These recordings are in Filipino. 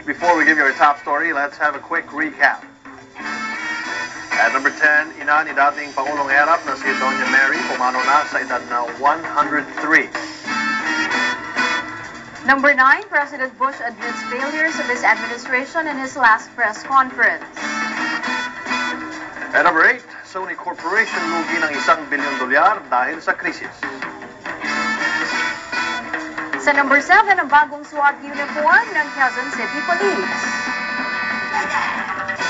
Before we give you our top story, let's have a quick recap. At number 10, ina ni dating Pangulong Erap na si Doña Mary pumanaw na sa edad na 103. Number 9, President Bush admits failures of his administration in his last press conference. At number 8, Sony Corporation lugi ng $1 billion dahil sa krisis. Sa number 7, ang bagong SWAT uniform ng Quezon City Police.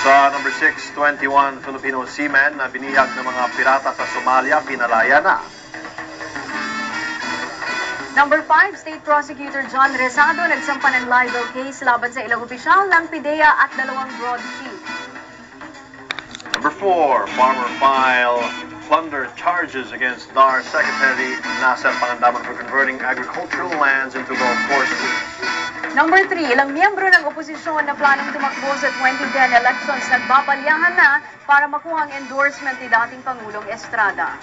Sa number 6, 21 Filipino seamen na binihag ng mga pirata sa Somalia, pinalaya na. Number 5, State Prosecutor John Rezado nagsampa ng libel case laban sa ilang opisyal ng PIDEA at 2 broadsheet. Number 4, farmer file plunder charges against DAR Secretary Nasser Pangandaman for converting agricultural lands into golf courses. Number 3, ilang miyembro ng oposisyon na planong tumakbo sa 2010 elections nagbabalyahan na para makuha ang endorsement ni dating Pangulong Estrada.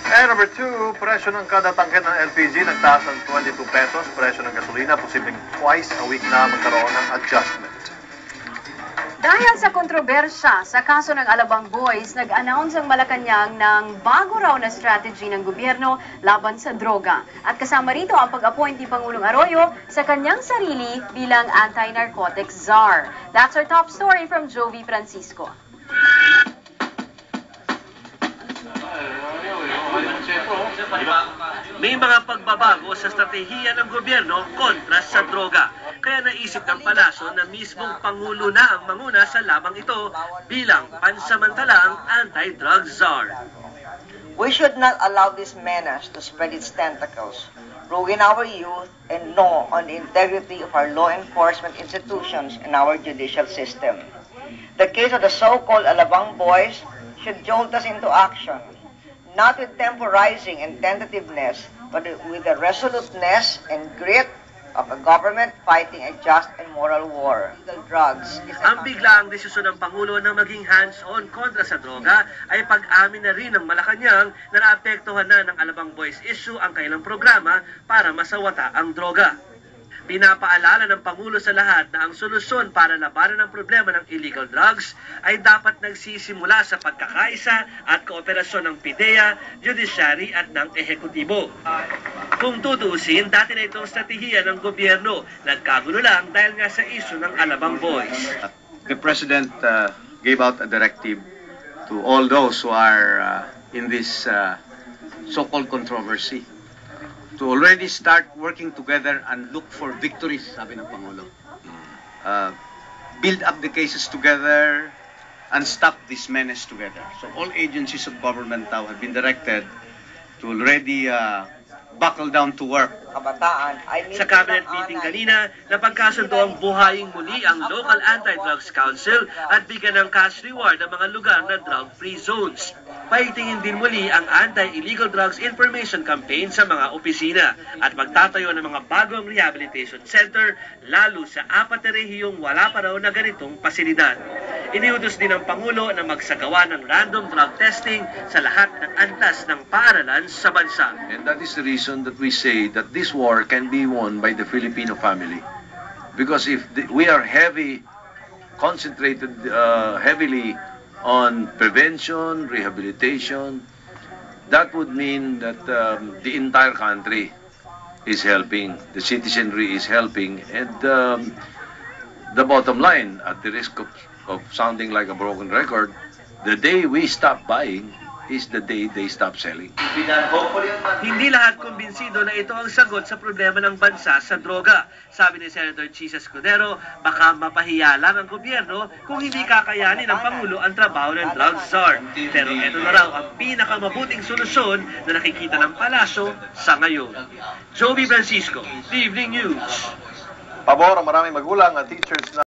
And number 2, presyo ng kada tangke ng LPG nagtaas ng 22 pesos. Presyo ng gasolina, posibleng twice a week na magkaroon ng adjustment. Dahil sa kontrobersya sa kaso ng Alabang Boys, nag-announce ang Malacanang ng bago raw na strategy ng gobyerno laban sa droga. At kasama rito ang pag-appoint ni Pangulong Arroyo sa kanyang sarili bilang anti-narcotics czar. That's our top story from Jovi Francisco. May mga pagbabago sa estratehiya ng gobyerno kontra sa droga. Kaya naisip ng palasyo na mismong Pangulo na ang manguna sa labang ito bilang pansamantalang anti-drug czar. We should not allow this menace to spread its tentacles, ruin our youth, and gnaw on the integrity of our law enforcement institutions and our judicial system. The case of the so-called Alabang Boys should jolt us into action, not with temporizing and tentativeness, but with the resoluteness and grit of a government fighting a just and moral war. Illegal drugs. Ang biglaang desisyon ng Pangulo na maging hands-on kontra sa droga ay pag-amin na rin ng Malacanang na naapektuhan na ng Alabang Boys issue ang kanilang programa para masawata ang droga. Pinapaalala ng Pangulo sa lahat na ang solusyon para labanan ang problema ng illegal drugs ay dapat nagsisimula sa pagkakaisa at kooperasyon ng PIDEA, Judiciary at ng Ehekutibo. Kung tutuusin, dati na itong strategiya ng gobyerno, nagkagulo lang dahil nga sa issue ng Alabang Boys. The President gave out a directive to all those who are in this so-called controversy to already start working together and look for victories, sabi ng Pangulo. Build up the cases together and stop this menace together. So all agencies of government now have been directed to already buckle down to work. Sa cabinet meeting kanina, napagkasundo ang buhayin muli ang Local Anti-Drugs Council at bigyan ng cash reward ang mga lugar na drug-free zones. Paitingin din muli ang Anti-Illegal Drugs Information Campaign sa mga opisina at magtatayo ng mga bagong rehabilitation center lalo sa 4 na rehiyong wala pa raw na ganitong pasilidad. Iniutos din ng Pangulo na magsagawa ng random drug testing sa lahat ng antas ng paaralan sa bansa. And that is the reason that we say that this war can be won by the Filipino family. Because if we are concentrated heavily on prevention, rehabilitation, that would mean that the entire country is helping, the citizenry is helping, and the bottom line, at the risk of sounding like a broken record, the day we stop buying is the day they stop selling. Hindi lahat kumbinsido na ito ang sagot sa problema ng bansa sa droga. Sabi ni Senator Chisa Escudero, baka mapahiya lang ang gobyerno kung hindi kakayanin ng Pangulo ang trabaho ng drug czar. Pero ito na raw ang pinakamabuting solusyon na nakikita ng palasyo sa ngayon. Jovi Francisco, The Evening News. Pabor ang maraming magulang at teachers na